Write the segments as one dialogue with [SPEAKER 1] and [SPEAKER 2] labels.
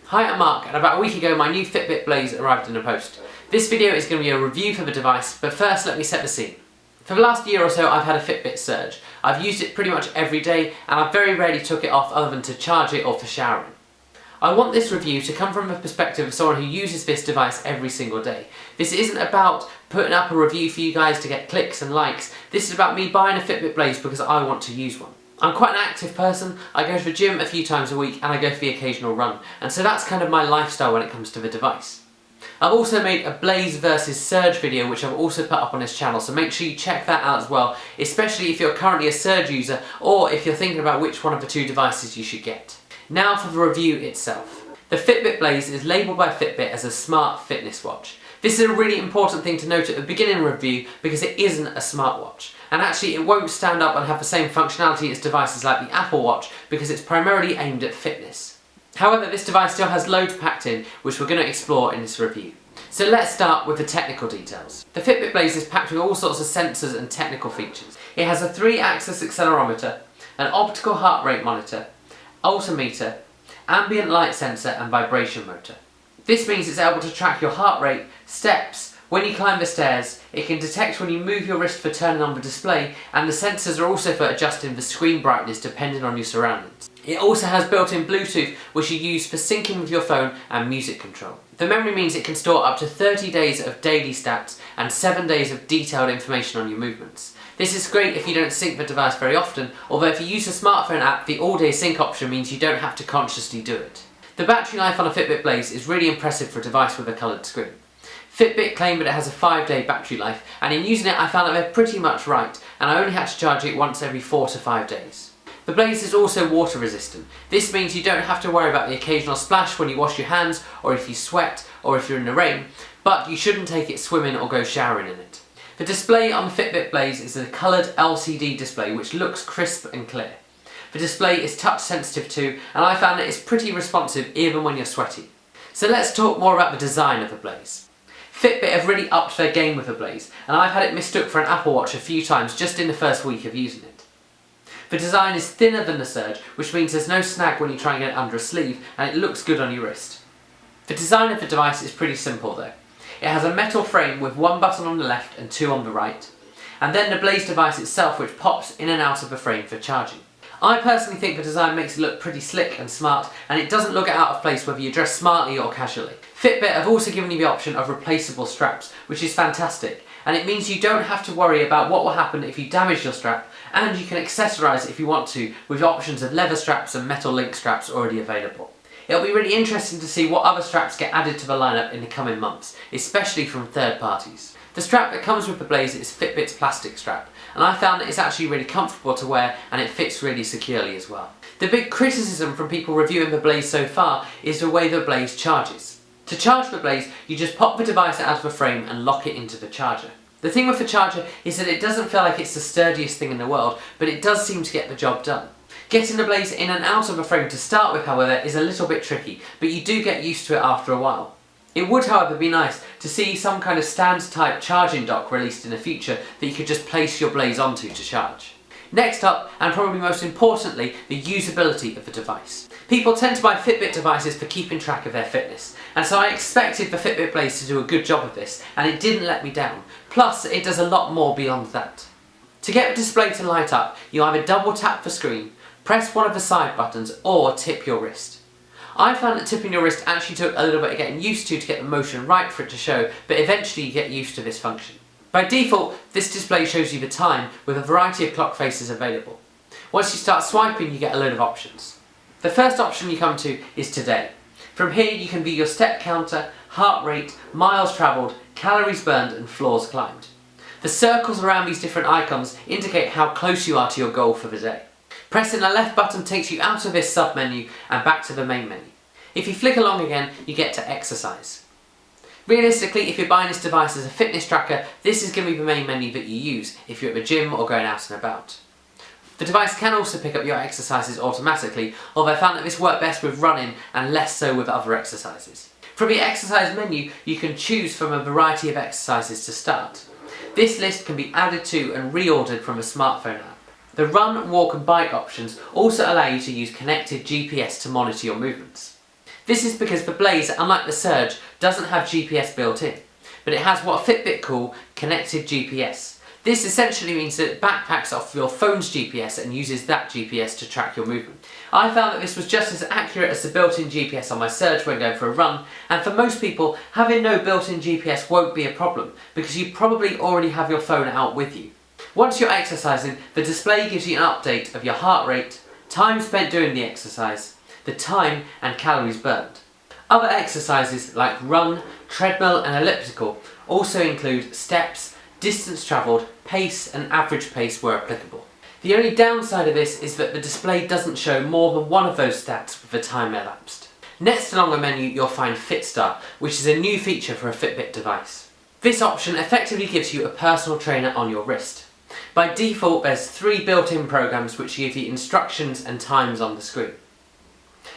[SPEAKER 1] Hi, I'm Mark, and about a week ago my new FitBit Blaze arrived in the post. This video is going to be a review for the device, but first let me set the scene. For the last year or so I've had a Fitbit Surge. I've used it pretty much every day and I very rarely took it off other than to charge it or for showering. I want this review to come from the perspective of someone who uses this device every single day. This isn't about putting up a review for you guys to get clicks and likes. This is about me buying a FitBit Blaze because I want to use one. I'm quite an active person. I go to the gym a few times a week and I go for the occasional run, and so that's kind of my lifestyle when it comes to the device. I've also made a Blaze versus Surge video which I've also put up on this channel, so make sure you check that out as well, especially if you're currently a Surge user or if you're thinking about which one of the two devices you should get. Now for the review itself. The FitBit Blaze is labelled by Fitbit as a smart fitness watch. This is a really important thing to note at the beginning of the review because it isn't a smartwatch. And actually it won't stand up and have the same functionality as devices like the Apple Watch because it's primarily aimed at fitness. However, this device still has loads packed in which we're going to explore in this review. So let's start with the technical details. The FitBit Blaze is packed with all sorts of sensors and technical features. It has a 3-axis accelerometer, an optical heart rate monitor, altimeter, ambient light sensor and vibration motor. This means it's able to track your heart rate, steps, when you climb the stairs, it can detect when you move your wrist for turning on the display, and the sensors are also for adjusting the screen brightness depending on your surroundings. It also has built-in Bluetooth which you use for syncing with your phone and music control. The memory means it can store up to 30 days of daily stats and 7 days of detailed information on your movements. This is great if you don't sync the device very often, although if you use a smartphone app, the all-day sync option means you don't have to consciously do it. The battery life on a FitBit Blaze is really impressive for a device with a coloured screen. Fitbit claim that it has a 5-day battery life, and in using it I found that they're pretty much right, and I only had to charge it once every 4 to 5 days. The Blaze is also water resistant. This means you don't have to worry about the occasional splash when you wash your hands, or if you sweat, or if you're in the rain, but you shouldn't take it swimming or go showering in it. The display on the Fitbit Blaze is a coloured LCD display which looks crisp and clear. The display is touch sensitive too, and I found that it's pretty responsive even when you're sweaty. So let's talk more about the design of the Blaze. Fitbit have really upped their game with the Blaze, and I've had it mistook for an Apple Watch a few times just in the first week of using it. The design is thinner than the Surge, which means there's no snag when you try and get it under a sleeve, and it looks good on your wrist. The design of the device is pretty simple though. It has a metal frame with 1 button on the left and 2 on the right, and then the Blaze device itself which pops in and out of the frame for charging. I personally think the design makes it look pretty slick and smart, and it doesn't look out of place whether you dress smartly or casually. Fitbit have also given you the option of replaceable straps, which is fantastic, and it means you don't have to worry about what will happen if you damage your strap, and you can accessorise it if you want to, with options of leather straps and metal link straps already available. It'll be really interesting to see what other straps get added to the lineup in the coming months, especially from third parties. The strap that comes with the Blaze is Fitbit's plastic strap, and I found that it's actually really comfortable to wear and it fits really securely as well. The big criticism from people reviewing the Blaze so far is the way the Blaze charges. To charge the Blaze, you just pop the device out of the frame and lock it into the charger. The thing with the charger is that it doesn't feel like it's the sturdiest thing in the world, but it does seem to get the job done. Getting the Blaze in and out of the frame to start with, however, is a little bit tricky, but you do get used to it after a while. It would, however, be nice to see some kind of stand-type charging dock released in the future that you could just place your Blaze onto to charge. Next up, and probably most importantly, the usability of the device. People tend to buy Fitbit devices for keeping track of their fitness, and so I expected the Fitbit Blaze to do a good job of this, and it didn't let me down. Plus, it does a lot more beyond that. To get the display to light up, you either double tap the screen, press one of the side buttons, or tip your wrist. I found that tipping your wrist actually took a little bit of getting used to get the motion right for it to show, but eventually you get used to this function. By default, this display shows you the time with a variety of clock faces available. Once you start swiping, you get a load of options. The first option you come to is today. From here you can view your step counter, heart rate, miles travelled, calories burned and floors climbed. The circles around these different icons indicate how close you are to your goal for the day. Pressing the left button takes you out of this sub-menu and back to the main menu. If you flick along again, you get to exercise. Realistically, if you're buying this device as a fitness tracker, this is going to be the main menu that you use if you're at the gym or going out and about. The device can also pick up your exercises automatically, although I found that this worked best with running and less so with other exercises. From the exercise menu, you can choose from a variety of exercises to start. This list can be added to and reordered from a smartphone app. The run, walk and bike options also allow you to use connected GPS to monitor your movements. This is because the Blaze, unlike the Surge, doesn't have GPS built in, but it has what Fitbit call connected GPS. This essentially means that it backpacks off your phone's GPS and uses that GPS to track your movement. I found that this was just as accurate as the built-in GPS on my Surge when going for a run, and for most people, having no built-in GPS won't be a problem, because you probably already have your phone out with you. Once you're exercising, the display gives you an update of your heart rate, time spent doing the exercise, the time and calories burned. Other exercises like run, treadmill and elliptical also include steps, distance travelled, pace and average pace where applicable. The only downside of this is that the display doesn't show more than one of those stats for the time elapsed. Next along the menu you'll find FitStar, which is a new feature for a Fitbit device. This option effectively gives you a personal trainer on your wrist. By default there's 3 built-in programs which give you instructions and times on the screen.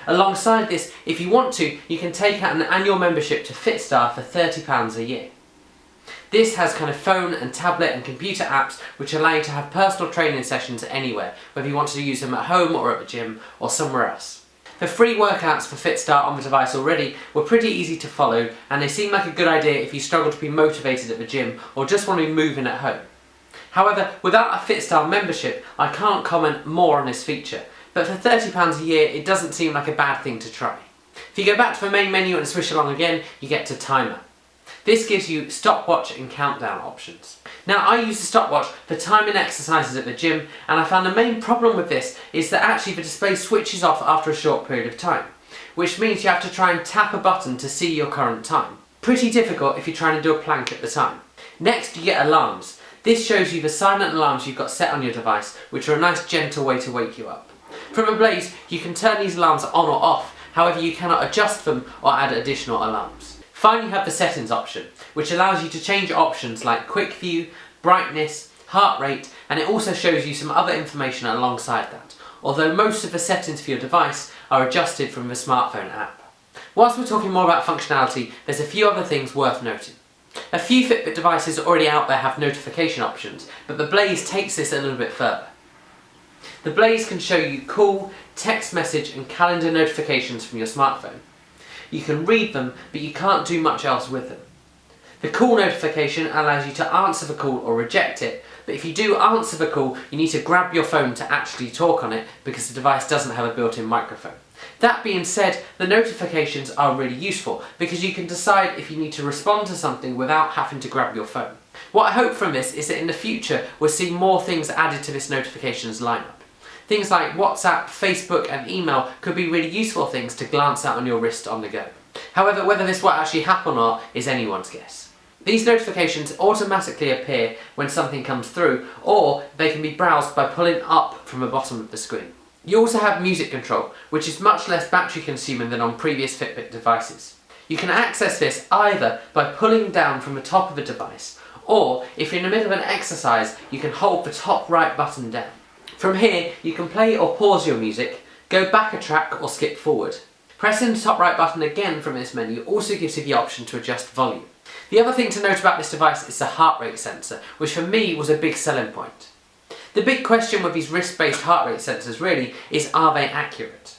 [SPEAKER 1] Alongside this, if you want to, you can take out an annual membership to FitStar for £30 a year. This has kind of phone and tablet and computer apps which allow you to have personal training sessions anywhere, whether you want to use them at home or at the gym or somewhere else. The free workouts for FitStar on the device already were pretty easy to follow, and they seem like a good idea if you struggle to be motivated at the gym or just want to be moving at home. However, without a FitStar membership, I can't comment more on this feature, but for £30 a year it doesn't seem like a bad thing to try. If you go back to the main menu and swish along again, you get to Timer. This gives you stopwatch and countdown options. Now I use the stopwatch for timing exercises at the gym, and I found the main problem with this is that actually the display switches off after a short period of time, which means you have to try and tap a button to see your current time. Pretty difficult if you're trying to do a plank at the time. Next you get alarms. This shows you the silent alarms you've got set on your device, which are a nice gentle way to wake you up. From a Blaze you can turn these alarms on or off, however you cannot adjust them or add additional alarms. Finally you have the settings option, which allows you to change options like quick view, brightness, heart rate, and it also shows you some other information alongside that, although most of the settings for your device are adjusted from the smartphone app. Whilst we're talking more about functionality, there's a few other things worth noting. A few Fitbit devices already out there have notification options, but the Blaze takes this a little bit further. The Blaze can show you call, text message and calendar notifications from your smartphone. You can read them, but you can't do much else with them. The call notification allows you to answer the call or reject it, but if you do answer the call, you need to grab your phone to actually talk on it because the device doesn't have a built-in microphone. That being said, the notifications are really useful because you can decide if you need to respond to something without having to grab your phone. What I hope from this is that in the future we'll see more things added to this notifications lineup. Things like WhatsApp, Facebook and email could be really useful things to glance at on your wrist on the go. However, whether this will actually happen or not is anyone's guess. These notifications automatically appear when something comes through, or they can be browsed by pulling up from the bottom of the screen. You also have music control, which is much less battery consuming than on previous Fitbit devices. You can access this either by pulling down from the top of the device, or if you're in the middle of an exercise, you can hold the top right button down. From here, you can play or pause your music, go back a track or skip forward. Pressing the top right button again from this menu also gives you the option to adjust volume. The other thing to note about this device is the heart rate sensor, which for me was a big selling point. The big question with these wrist-based heart rate sensors really is, are they accurate?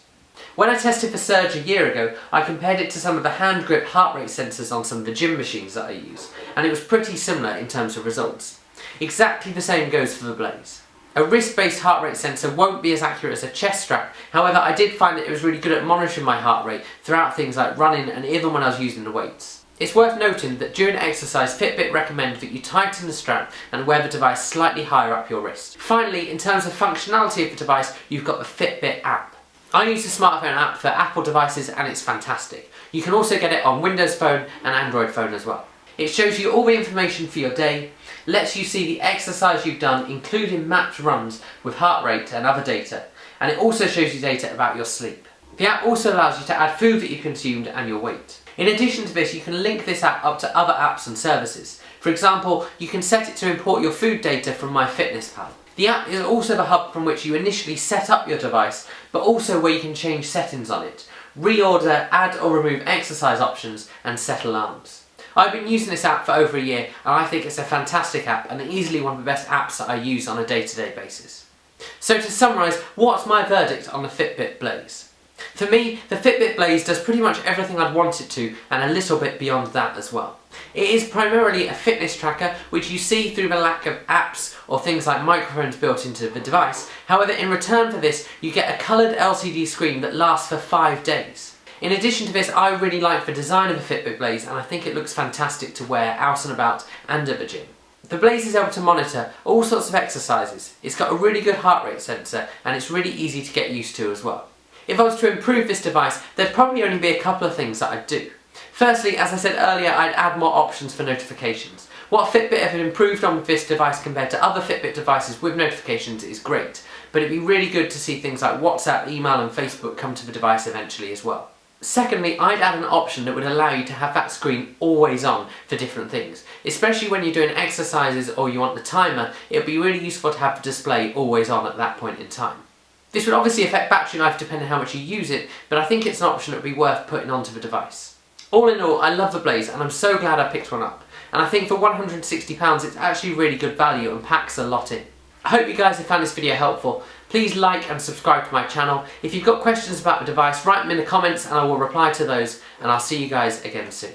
[SPEAKER 1] When I tested the Surge a year ago, I compared it to some of the hand grip heart rate sensors on some of the gym machines that I use, and it was pretty similar in terms of results. Exactly the same goes for the Blaze. A wrist-based heart rate sensor won't be as accurate as a chest strap, however I did find that it was really good at monitoring my heart rate throughout things like running and even when I was using the weights. It's worth noting that during exercise, Fitbit recommend that you tighten the strap and wear the device slightly higher up your wrist. Finally, in terms of functionality of the device, you've got the Fitbit app. I use the smartphone app for Apple devices and it's fantastic. You can also get it on Windows Phone and Android phone as well. It shows you all the information for your day, lets you see the exercise you've done including mapped runs with heart rate and other data, and it also shows you data about your sleep. The app also allows you to add food that you consumed and your weight. In addition to this, you can link this app up to other apps and services. For example, you can set it to import your food data from MyFitnessPal. The app is also the hub from which you initially set up your device, but also where you can change settings on it, reorder, add or remove exercise options, and set alarms. I've been using this app for over a year and I think it's a fantastic app and easily one of the best apps that I use on a day-to-day basis. So to summarise, what's my verdict on the Fitbit Blaze? For me, the FitBit Blaze does pretty much everything I'd want it to, and a little bit beyond that as well. It is primarily a fitness tracker, which you see through the lack of apps or things like microphones built into the device. However, in return for this, you get a coloured LCD screen that lasts for 5 days. In addition to this, I really like the design of the FitBit Blaze, and I think it looks fantastic to wear out and about and at the gym. The Blaze is able to monitor all sorts of exercises. It's got a really good heart rate sensor, and it's really easy to get used to as well. If I was to improve this device, there'd probably only be a couple of things that I'd do. Firstly, as I said earlier, I'd add more options for notifications. What Fitbit have improved on with this device compared to other Fitbit devices with notifications is great, but it'd be really good to see things like WhatsApp, email and Facebook come to the device eventually as well. Secondly, I'd add an option that would allow you to have that screen always on for different things. Especially when you're doing exercises or you want the timer, it would be really useful to have the display always on at that point in time. This would obviously affect battery life depending on how much you use it, but I think it's an option that would be worth putting onto the device. All in all, I love the Blaze and I'm so glad I picked one up. And I think for £160 it's actually really good value and packs a lot in. I hope you guys have found this video helpful. Please like and subscribe to my channel. If you've got questions about the device, write them in the comments and I will reply to those, and I'll see you guys again soon.